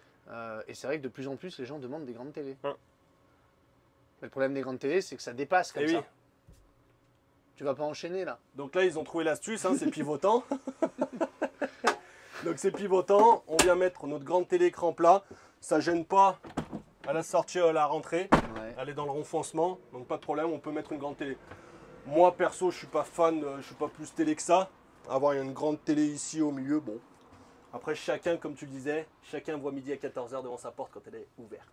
Et c'est vrai que de plus en plus, les gens demandent des grandes télés. Ouais. Mais le problème des grandes télés, c'est que ça dépasse comme Et ça. oui. Tu vas pas enchaîner, là. Donc là, ils ont trouvé l'astuce, hein, c'est pivotant. Donc c'est pivotant. On vient mettre notre grande télé écran plat. Ça gêne pas à la sortie, à la rentrée. Ouais. Elle est dans le renfoncement, donc pas de problème, on peut mettre une grande télé. Moi perso, je suis pas fan, je suis pas plus télé que ça. Avoir une grande télé ici au milieu, bon. Après chacun, comme tu le disais, chacun voit midi à 14 h devant sa porte quand elle est ouverte.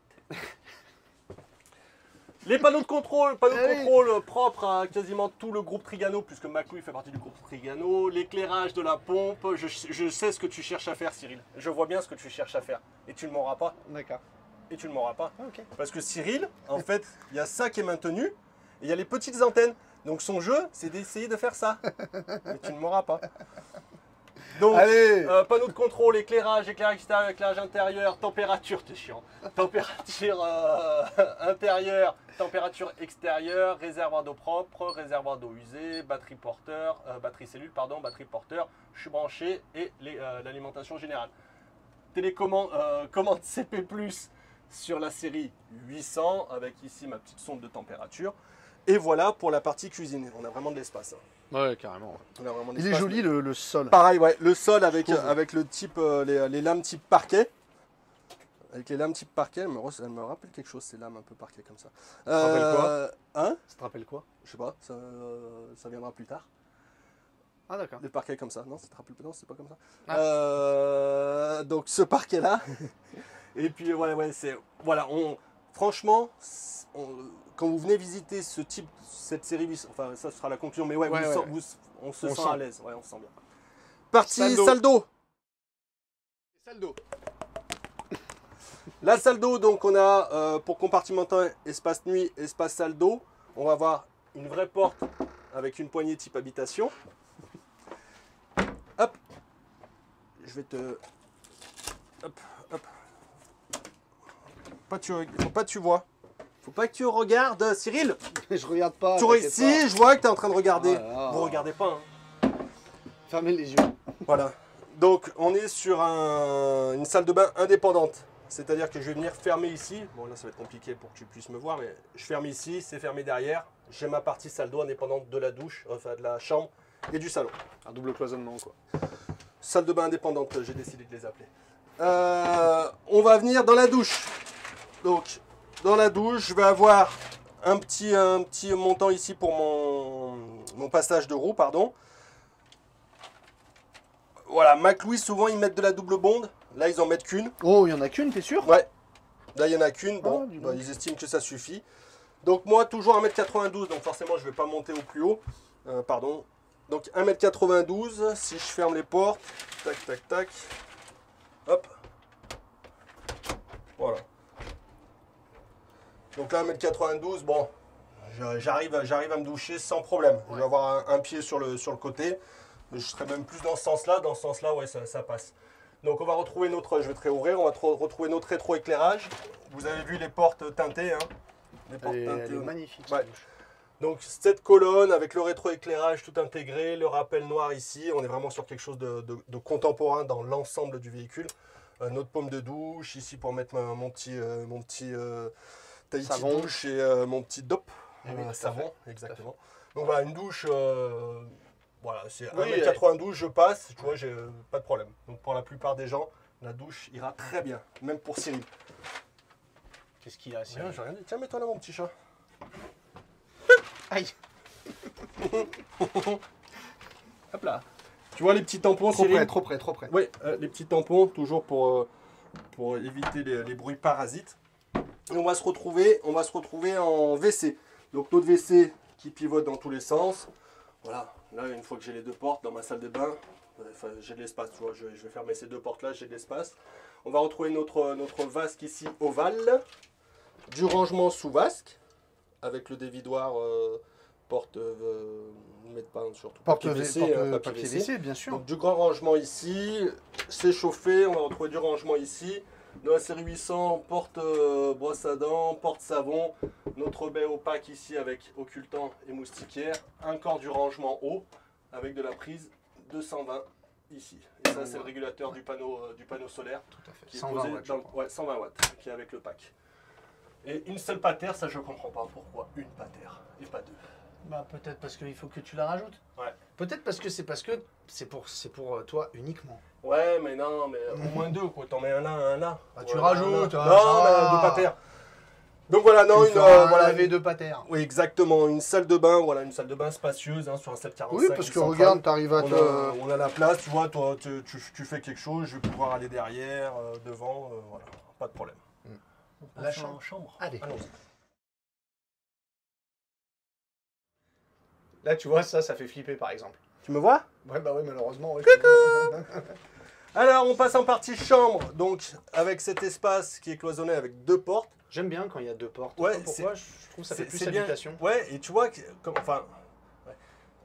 Les panneaux de contrôle propres à quasiment tout le groupe Trigano, puisque McLouis fait partie du groupe Trigano. L'éclairage de la pompe, je sais ce que tu cherches à faire, Cyril. Je vois bien ce que tu cherches à faire. Et tu ne m'auras pas. D'accord. Et tu ne m'auras pas. Ok. Parce que Cyril, en fait, il y a ça qui est maintenu, et il y a les petites antennes. Donc son jeu, c'est d'essayer de faire ça. Mais tu ne m'auras pas. Donc, Allez panneau de contrôle, éclairage extérieur, éclairage intérieur, température, t'es chiant. Température intérieure, température extérieure, réservoir d'eau propre, réservoir d'eau usée, batterie porteur, batterie cellule, pardon, batterie porteur, je suis branché et l'alimentation générale. Télécommande, commande CP+, sur la série 800, avec ici ma petite sonde de température. Et voilà pour la partie cuisine. On a vraiment de l'espace. Ouais, carrément. On a vraiment de Il est l'espace, joli le sol. Pareil, ouais, le sol avec, Je trouve. avec le type, les lames type parquet. Avec les lames type parquet, elle me rappelle quelque chose, ces lames un peu parquet comme ça. rappelle quoi Hein? Ça te rappelle quoi? Je sais pas, ça viendra plus tard. Ah, d'accord. Des parquets comme ça. Non, ça te rappelle pas, non, c'est pas comme ça. Ah. Donc ce parquet-là. Et puis ouais, c'est. Voilà, franchement, quand vous venez visiter cette série, enfin ça sera la conclusion, mais ouais, on se sent à l'aise, ouais, on se sent bien. Partie salle d'eau. Salle d'eau. La salle d'eau, donc on a pour compartimenter espace nuit, espace salle d'eau, on va avoir une vraie porte avec une poignée type habitation. Hop, je vais te. Hop. Faut pas que tu vois. Faut pas que tu regardes, Cyril. Je regarde pas. Si, je vois que tu es en train de regarder. Oh là là. Vous regardez pas. Hein. Fermez les yeux. Voilà. Donc on est sur une salle de bain indépendante. C'est-à-dire que je vais venir fermer ici. Bon là ça va être compliqué pour que tu puisses me voir, mais je ferme ici, c'est fermé derrière. J'ai ma partie salle d'eau indépendante de la douche, enfin de la chambre et du salon. Un double cloisonnement quoi. Salle de bain indépendante, j'ai décidé de les appeler. On va venir dans la douche. Donc dans la douche, je vais avoir un petit montant ici pour mon passage de roue, pardon. Voilà, McLouis, souvent ils mettent de la double bonde. Là, ils en mettent qu'une. Oh, il y en a qu'une, t'es sûr? Ouais. Là, il n'y en a qu'une. Bon, dis donc. ils estiment que ça suffit. Donc, moi, toujours 1m92. Donc, forcément, je ne vais pas monter au plus haut. Pardon. Donc, 1m92. Si je ferme les portes. Tac, tac, tac. Hop. Voilà. Donc là, 1m92. Bon, j'arrive à me doucher sans problème. Je vais avoir un pied sur le côté. Je serai même plus dans ce sens-là. Dans ce sens-là, ouais, ça passe. Donc on va retrouver notre, je vais te réouvrir, on va retrouver notre rétroéclairage. Vous avez vu les portes teintées, hein. Les portes teintées. Elle est magnifique. Ouais. cette douche. Donc cette colonne avec le rétroéclairage tout intégré, le rappel noir ici, on est vraiment sur quelque chose de contemporain dans l'ensemble du véhicule. Notre paume de douche ici pour mettre mon petit Tahiti Savon. douche et mon petit DOP, Eh oui, tout à savon, fait. exactement. Donc voilà, une douche. Voilà, c'est Oui, 1m92, je passe, tu vois, j'ai pas de problème. Donc pour la plupart des gens, la douche ira très bien, même pour Cyril. Qu'est-ce qu'il y a, Tiens, Cyril? j'ai rien dit. Tiens, mets-toi là, mon petit chat. Aïe. Hop là. Tu vois les petits tampons, Trop Cyril? près, trop près, trop près. Oui, les petits tampons, toujours pour éviter les bruits parasites. Et on va se retrouver en WC. Donc notre WC qui pivote dans tous les sens. Voilà, là une fois que j'ai les deux portes dans ma salle de bain, j'ai de l'espace, tu vois, je vais fermer ces deux portes là, j'ai de l'espace. On va retrouver notre vasque ici ovale, du rangement sous vasque, avec le dévidoir porte, mettre pas surtout Porte papier WC, papier WC, bien sûr. Donc du grand rangement ici, c'est chauffé, on va retrouver du rangement ici. Dans la série 800, porte brosse à dents, porte savon, notre baie opaque ici avec occultant et moustiquaire, un corps du rangement haut avec de la prise 220 ici. Et ça c'est le régulateur du panneau solaire. Tout à fait. Qui est 120 posé watts, dans, ouais, 120 watts, qui est avec le pack. Et une seule patère, ça je comprends pas pourquoi une patère et pas deux. Bah, peut-être parce qu'il faut que tu la rajoutes. Ouais. Peut-être parce que c'est pour toi uniquement. Ouais, mais non, mais au moins deux, quoi. T'en mets un là, un là. Bah, tu Ouais, rajoutes. un là. Ça Non, mais va. deux patères. Donc voilà, non, Tu une feras un voilà, laver de patères. oui, exactement, une salle de bain, voilà, une salle de bain spacieuse hein, sur un 745. Oui, parce que central. regarde, t'arrives à on a la place, tu vois, toi, tu fais quelque chose, je vais pouvoir aller derrière, devant, voilà, pas de problème. La chambre. Allez. Allons-y. Là, tu vois, ça fait flipper par exemple. Tu me vois? Ouais, bah oui, malheureusement. Ouais, Alors, on passe en partie chambre, donc avec cet espace qui est cloisonné avec deux portes. J'aime bien quand il y a deux portes. Ouais, Je sais pas pourquoi, je trouve que ça fait plus bien. habitation. Ouais, et tu vois,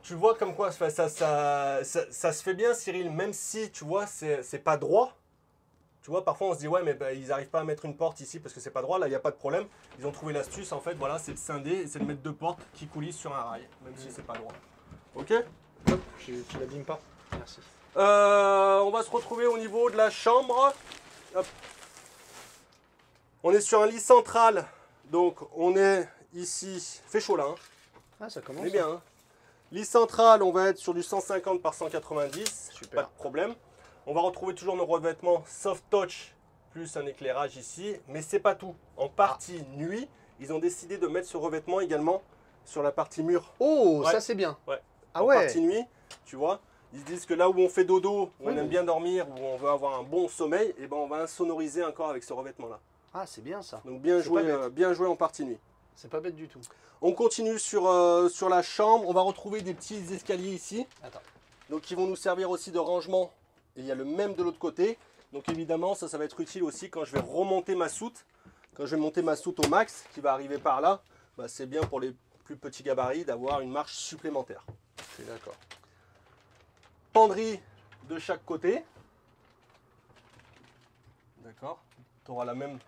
tu vois comme quoi ça se fait bien, Cyril, même si, tu vois, c'est pas droit. Tu vois, parfois on se dit, ouais, mais bah, ils n'arrivent pas à mettre une porte ici parce que c'est pas droit. Là, il n'y a pas de problème. Ils ont trouvé l'astuce, en fait, voilà, c'est de scinder et c'est de mettre deux portes qui coulissent sur un rail, même si c'est pas droit. Ok? Hop, tu l'abîmes pas. Merci. On va se retrouver au niveau de la chambre. Hop. On est sur un lit central. Donc, on est ici. Fait chaud là. Hein. Ah, ça commence. On est bien. Hein. Lit central, on va être sur du 150 par 190. Super. Pas de problème. On va retrouver toujours nos revêtements soft touch plus un éclairage ici. Mais c'est pas tout. En partie nuit, ils ont décidé de mettre ce revêtement également sur la partie mur. Oh, Ouais. ça c'est bien. Ouais. Ah En ouais. partie nuit, tu vois. Ils se disent que là où on fait dodo, où on Oui. aime bien dormir, où on veut avoir un bon sommeil, et ben on va insonoriser encore avec ce revêtement-là. Ah, c'est bien ça. Donc bien C'est pas joué, bête. bien joué en partie nuit. C'est pas bête du tout. On continue sur la chambre. On va retrouver des petits escaliers ici. Attends. Donc qui vont nous servir aussi de rangement. Et il y a le même de l'autre côté. Donc évidemment, ça va être utile aussi quand je vais remonter ma soute. Quand je vais monter ma soute au max, qui va arriver par là, bah, c'est bien pour les plus petits gabarits d'avoir une marche supplémentaire. Je suis d'accord. Penderie de chaque côté. D'accord. Tu auras la même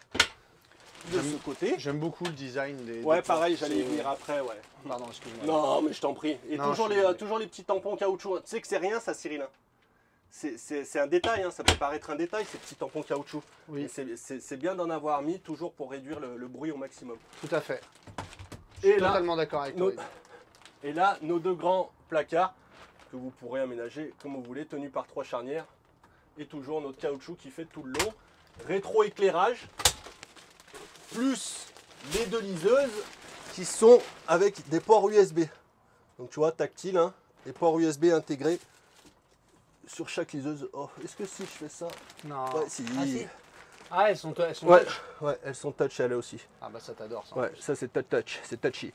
de ce côté. J'aime beaucoup le design des. Ouais, des pareil, portes. j'allais y venir après, ouais. Pardon, excuse-moi. Non, mais je t'en prie. Et Non, toujours, je suis- toujours les petits tampons caoutchouc. Tu sais que c'est rien, ça, Cyril. Hein. C'est un détail, hein. Ça peut paraître un détail, ces petits tampons caoutchouc. Oui. Mais c'est bien d'en avoir mis toujours pour réduire le bruit au maximum. Tout à fait. Et là, Totalement d'accord avec toi. et là, nos deux grands placards que vous pourrez aménager comme vous voulez, tenus par 3 charnières. Et toujours notre caoutchouc qui fait tout le long. Rétro-éclairage, plus les deux liseuses qui sont avec des ports USB. Donc tu vois, tactile, hein, des ports USB intégrés sur chaque liseuse. Oh, est-ce que si je fais ça? Non. Ouais, si. Ah, si. Ah, elles sont Ouais, touch. ouais, elles sont touch elles aussi. Ah bah ça t'adore ça. Ouais, ça c'est touch, c'est touchy.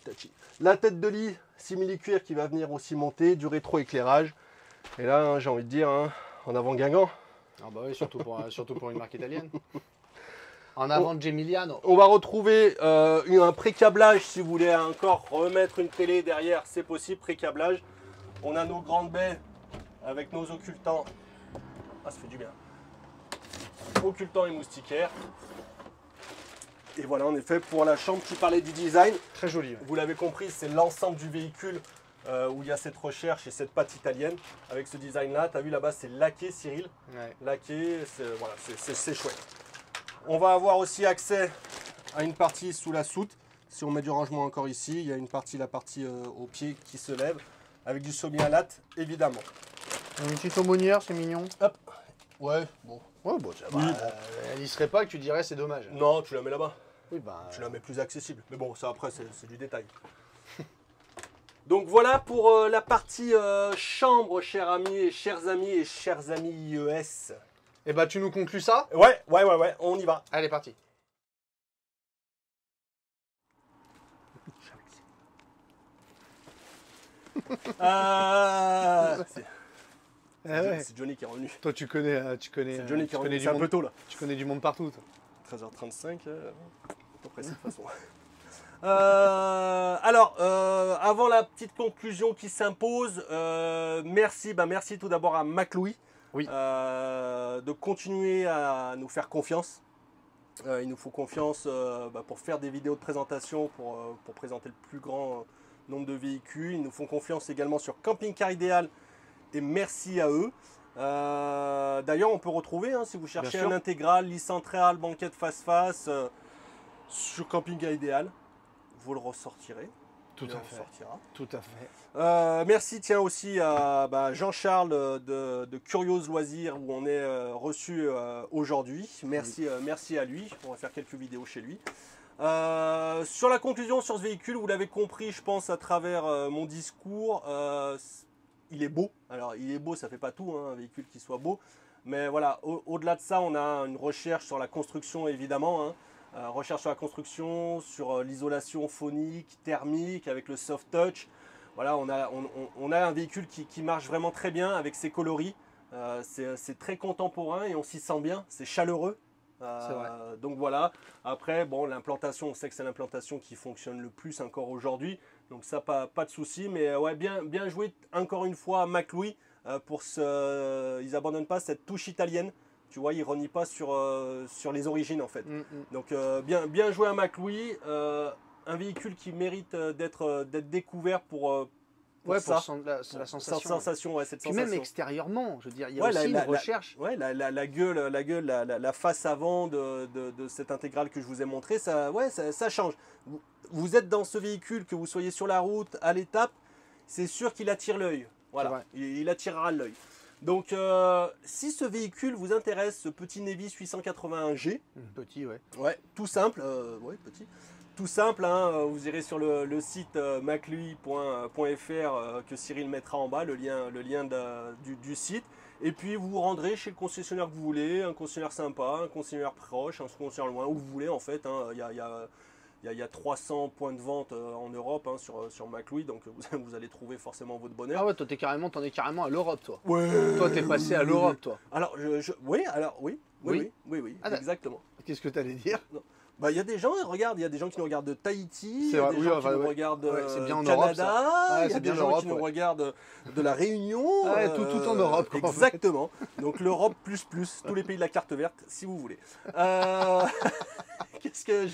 Touchy. La tête de lit, simili-cuir qui va venir aussi monter, du rétro-éclairage. Et là, hein, j'ai envie de dire, hein, en avant Guingamp. Ah bah oui, surtout pour une marque italienne. En avant Gemiliano. On va retrouver un pré-câblage si vous voulez encore remettre une télé derrière, c'est possible, pré-câblage. On a nos grandes baies avec nos occultants. Ah, ça fait du bien. Occultants et moustiquaires. Et voilà, en effet, pour la chambre, tu parlais du design. Très joli. Ouais. Vous l'avez compris, c'est l'ensemble du véhicule où il y a cette recherche et cette patte italienne. Avec ce design-là, tu as vu là-bas, c'est laqué, Cyril. Ouais. Laqué, voilà, c'est chouette. On va avoir aussi accès à une partie sous la soute. Si on met du rangement encore ici, il y a une partie, la partie au pied qui se lève, avec du sommier à latte, évidemment. Une petite aumônière, c'est mignon. Hop. Ouais, bon. Ouais, bon, ça va. Oui. Elle y serait pas que tu dirais c'est dommage. Non, tu la mets là-bas. Oui, bah. Tu la mets plus accessible. Mais bon, ça après, c'est du détail. Donc voilà pour la partie chambre, chers amis et chers amis IES. Et bah, tu nous conclus ça? Ouais, on y va. Allez, parti. C'est Johnny qui est revenu. Toi, tu connais C'est Johnny qui est revenu. du C'est un monde. peu tôt là. Tu connais du monde partout, toi. 13h35, à peu près de toute façon. Alors, avant la petite conclusion qui s'impose, merci tout d'abord à McLouis Oui. de continuer à nous faire confiance. Il nous faut confiance pour faire des vidéos de présentation, pour présenter le plus grand nombre de véhicules. Ils nous font confiance également sur Camping Car Idéal et merci à eux. D'ailleurs, on peut retrouver, si vous cherchez un intégral, Licentral, banquette face-face, sur Camping Car Idéal, vous le ressortirez. Tout à fait. Tout à fait. Merci aussi à Jean-Charles de Curiose Loisirs où on est reçu aujourd'hui. Merci à lui. On va faire quelques vidéos chez lui. Sur la conclusion sur ce véhicule, vous l'avez compris, je pense, à travers mon discours. Il est beau. Alors, il est beau, ça fait pas tout, un véhicule qui soit beau. Mais voilà, au-delà de ça, on a une recherche sur la construction, évidemment. Recherche sur la construction, sur l'isolation phonique, thermique, avec le soft touch. Voilà, on a un véhicule qui marche vraiment très bien avec ses coloris. C'est très contemporain et on s'y sent bien, c'est chaleureux. C'est vrai. Donc voilà, après, bon, l'implantation, on sait que c'est l'implantation qui fonctionne le plus encore aujourd'hui. Donc ça, pas de souci. Mais ouais, bien joué encore une fois à McLouis. Ils n'abandonnent pas cette touche italienne. Tu vois, ils renient pas sur les origines en fait. Donc bien joué à McLouis, un véhicule qui mérite d'être découvert pour la sensation. Ouais, cette Puis sensation. même extérieurement, je veux dire, il y a aussi une recherche. La gueule, la face avant de cette intégrale que je vous ai montré, ça change. Vous êtes dans ce véhicule, que vous soyez sur la route, à l'étape, c'est sûr qu'il attire l'œil. Voilà, il attirera l'œil. Donc, si ce véhicule vous intéresse, ce petit Nevis 881G, petit, ouais, tout simple, petit, tout simple, vous irez sur le site maclui.fr que Cyril mettra en bas, le lien du site, et puis vous vous rendrez chez le concessionnaire que vous voulez, un concessionnaire sympa, un concessionnaire proche, un concessionnaire loin, où vous voulez en fait. Il y a 300 points de vente en Europe sur McLouis, donc vous allez trouver forcément votre bonheur. Ah ouais, toi t'en es carrément à l'Europe, toi. Ouais. Toi t'es passé à l'Europe, toi. Alors, oui, exactement. Qu'est-ce que t'allais dire? Bah, il y a des gens, regarde, il y a des gens qui nous regardent de Tahiti, il y a vrai, des gens qui nous regardent de Canada, il y a des gens qui nous regardent de la Réunion. Tout en Europe. Quoi, exactement. En fait. Donc l'Europe plus, tous les pays de la carte verte, si vous voulez. Qu'est-ce que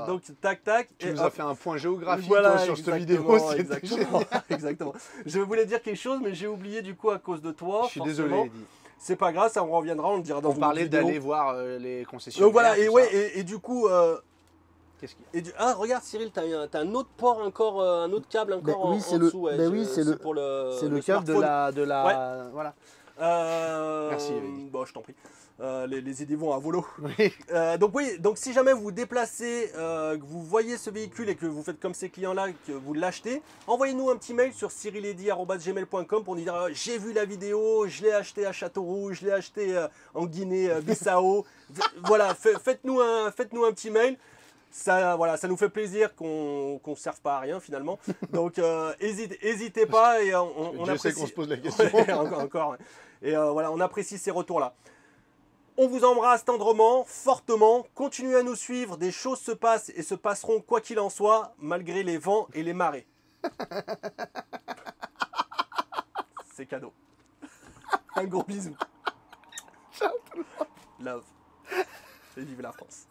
donc tac. Tu nous as fait un point géographique toi, sur cette vidéo. Exactement. Je voulais dire quelque chose, mais j'ai oublié du coup à cause de toi. Je suis désolé, Eddy. C'est pas grave, ça on reviendra, on le dira dans une vidéo. On parlait d'aller voir les concessionnaires. Donc voilà, et du coup... Qu'est-ce qu'il y a? Ah, regarde Cyril, t'as un autre port encore, un autre câble encore en dessous. C'est le câble de la... Voilà. Merci. Bon, je t'en prie. Les idées vont à volo. Oui. Donc si jamais vous vous déplacez, que vous voyez ce véhicule et que vous faites comme ces clients-là, que vous l'achetez, envoyez-nous un petit mail sur cyriledy@gmail.com pour nous dire j'ai vu la vidéo, je l'ai acheté à Châteauroux, je l'ai acheté en Guinée-Bissau. Voilà, faites-nous un petit mail. Ça nous fait plaisir qu'on ne serve pas à rien finalement. Donc hésitez pas et on apprécie. Je sais qu'on se pose la question. encore. Et on apprécie ces retours-là. On vous embrasse tendrement, fortement. Continuez à nous suivre. Des choses se passent et se passeront quoi qu'il en soit, malgré les vents et les marées. C'est cadeau. Un gros bisou. Ciao. Love. Et vive la France.